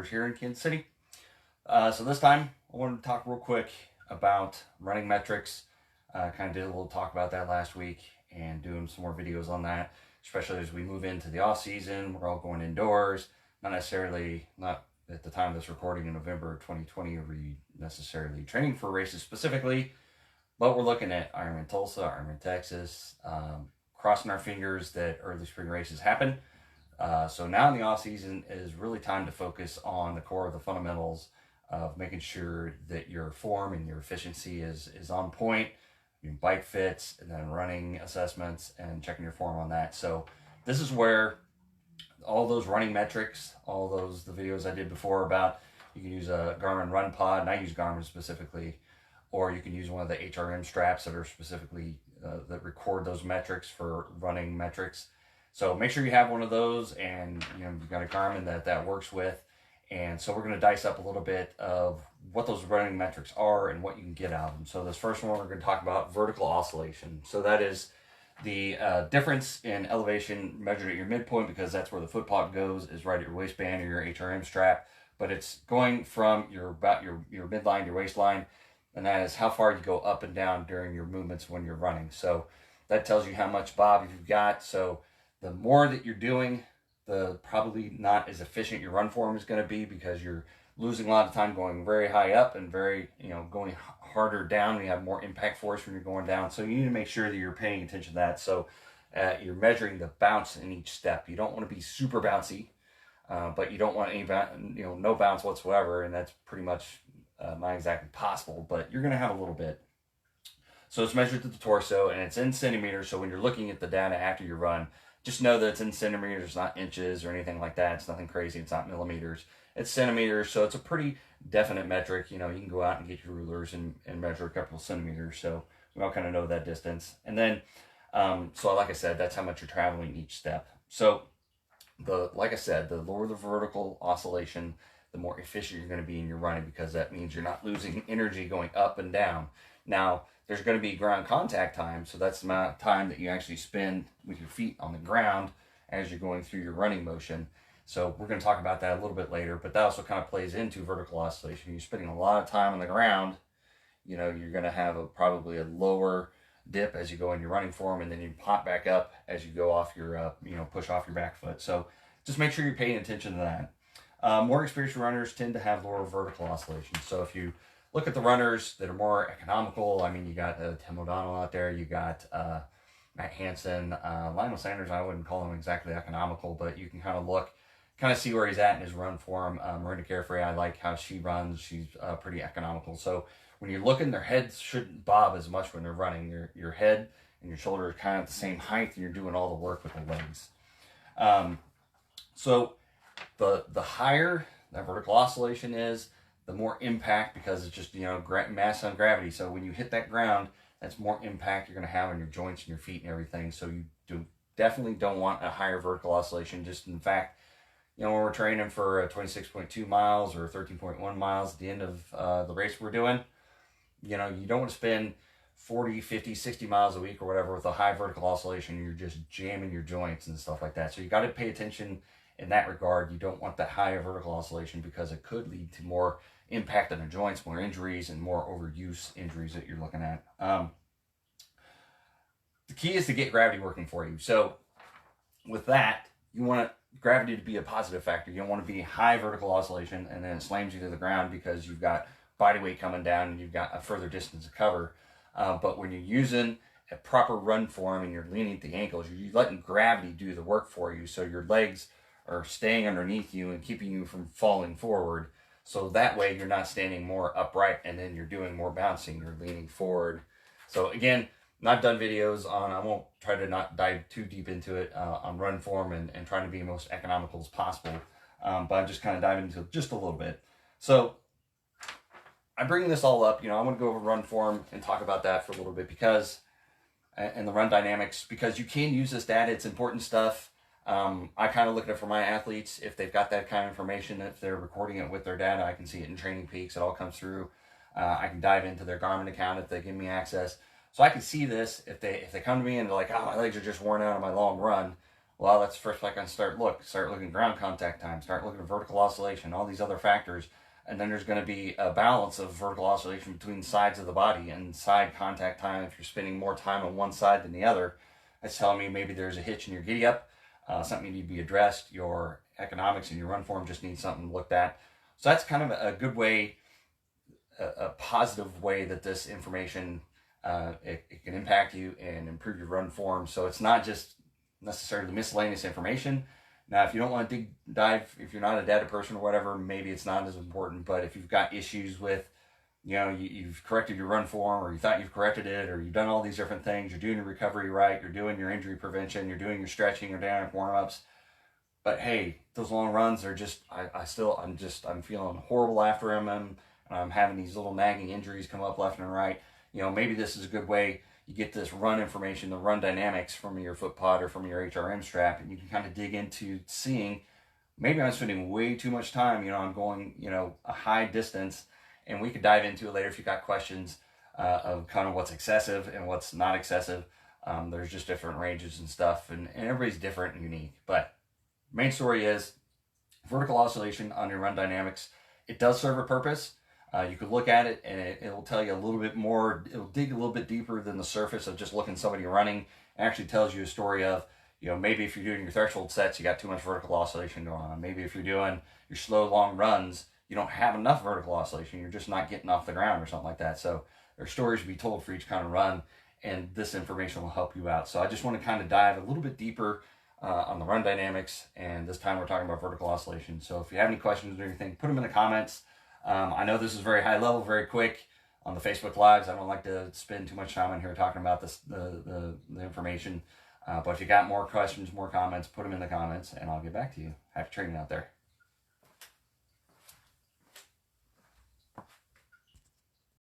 runners here in Kansas City. So this time I wanted to talk real quick about running metrics. Kind of did a little talk about that last week and doing some more videos on that, especially as we move into the off season. We're all going indoors, not at the time of this recording in November of 2020 are we necessarily training for races specifically, but we're looking at Ironman Tulsa, Ironman Texas, crossing our fingers that early spring races happen. So now in the off season is really time to focus on the core of the fundamentals of making sure that your form and your efficiency is on point, your bike fits, and then running assessments and checking your form on that. So this is where all those running metrics, the videos I did before about, you can use a Garmin Run Pod, and I use Garmin specifically, or you can use one of the HRM straps that are specifically that record those metrics for running metrics. So make sure you have one of those, and you've got a Garmin that works with. And so we're going to dice up a little bit of what those running metrics are and what you can get out of them. So this first one, we're going to talk about vertical oscillation. So that is the difference in elevation measured at your midpoint, because that's where the foot pod goes, is right at your waistband or your HRM strap. But it's going from your midline, your waistline, and that is how far you go up and down during your movements when you're running. So that tells you how much bob you've got. So the more that you're doing, the probably not as efficient your run form is going to be, because you're losing a lot of time going very high up and going harder down. You have more impact force when you're going down. So you need to make sure that you're paying attention to that. So you're measuring the bounce in each step. You don't want to be super bouncy, but you don't want any no bounce whatsoever, and that's pretty much not exactly possible, but you're going to have a little bit. So it's measured to the torso, and it's in centimeters. So when you're looking at the data after your run, just know that it's in centimeters, not inches or anything like that. It's nothing crazy. It's not millimeters. It's centimeters, so it's a pretty definite metric. You can go out and get your rulers and measure a couple of centimeters, so we all kind of know that distance. And then, so like I said, that's how much you're traveling each step. So like I said, the lower the vertical oscillation, the more efficient you're going to be in your running, because that means you're not losing energy going up and down. Now, there's going to be ground contact time, so that's the amount of time that you actually spend with your feet on the ground as you're going through your running motion. So we're going to talk about that a little bit later, but that also kind of plays into vertical oscillation. You're spending a lot of time on the ground, you're going to have probably a lower dip as you go in your running form, and then you pop back up as you go off your, push off your back foot. So just make sure you're paying attention to that. More experienced runners tend to have lower vertical oscillation. So if you look at the runners that are more economical, you got Tim O'Donnell out there, you got Matt Hansen, Lionel Sanders. I wouldn't call him exactly economical, but you can kind of see where he's at in his run form. Marina Carefree, I like how she runs. She's pretty economical. So when you're looking, their heads shouldn't bob as much when they're running. Your head and your shoulder are kind of at the same height, and you're doing all the work with the legs. So the higher that vertical oscillation is, the more impact, because it's just mass on gravity. So when you hit that ground, that's more impact you're going to have on your joints and your feet and everything. So you definitely don't want a higher vertical oscillation. Just in fact, when we're training for 26.2 miles or 13.1 miles at the end of the race we're doing, you don't want to spend 40, 50, 60 miles a week or whatever with a high vertical oscillation. You're just jamming your joints and stuff like that. So you got to pay attention in that regard. You don't want that high vertical oscillation, because it could lead to more impact on the joints, more injuries, and more overuse injuries that you're looking at. The key is to get gravity working for you. So with that, you want gravity to be a positive factor. You don't want to be high vertical oscillation and then it slams you to the ground because you've got body weight coming down and you've got a further distance to cover. But when you're using a proper run form and you're leaning at the ankles, you're letting gravity do the work for you. So your legs are staying underneath you and keeping you from falling forward. So that way you're not standing more upright and then you're doing more bouncing, you're leaning forward. So again, not done videos on, I won't try to not dive too deep into it on run form and trying to be most economical as possible. But I'm just kind of diving into it just a little bit. So I bring this all up, I want to go over run form and talk about that for a little bit, because, and the run dynamics, because you can use this data. It's important stuff. I kind of look at it for my athletes. If they've got that kind of information, if they're recording it with their data, I can see it in Training Peaks. It all comes through. I can dive into their Garmin account if they give me access. So I can see this. If they come to me and they're like, oh, my legs are just worn out on my long run, Well, that's the first place I can start looking at ground contact time, start looking at vertical oscillation, all these other factors. And then there's going to be a balance of vertical oscillation between sides of the body and side contact time. If you're spending more time on one side than the other, that's telling me maybe there's a hitch in your giddy up, something need to be addressed. Your economics and your run form just need something looked at. So that's kind of a good way, a positive way that this information, it can impact you and improve your run form. So it's not just necessarily miscellaneous information. Now, if you don't want to dive, if you're not a data person or whatever, maybe it's not as important. But if you've got issues with, you've corrected your run form, or you thought you've corrected it, or you've done all these different things, you're doing your recovery right, you're doing your injury prevention, you're doing your stretching or dynamic warm-ups, but hey, those long runs are just, I'm feeling horrible after them, and I'm having these little nagging injuries come up left and right. Maybe this is a good way. You get this run information, the run dynamics from your foot pod or from your HRM strap, and you can kind of dig into seeing, maybe I'm spending way too much time, I'm going, a high distance, and we could dive into it later if you got questions of kind of what's excessive and what's not excessive. There's just different ranges and stuff, and everybody's different and unique. But main story is vertical oscillation on your run dynamics. It does serve a purpose. You could look at it and it'll tell you a little bit more. It'll dig a little bit deeper than the surface of just looking at somebody running. It actually tells you a story of, maybe if you're doing your threshold sets, you got too much vertical oscillation going on. Maybe if you're doing your slow, long runs, you don't have enough vertical oscillation. You're just not getting off the ground or something like that. So there's stories to be told for each kind of run, and this information will help you out. So I just want to kind of dive a little bit deeper on the run dynamics, and this time we're talking about vertical oscillation. So if you have any questions or anything, put them in the comments. I know this is very high level, very quick on the Facebook Lives. I don't like to spend too much time in here talking about this, the information. But if you got more questions, more comments, put them in the comments, and I'll get back to you. Happy training out there.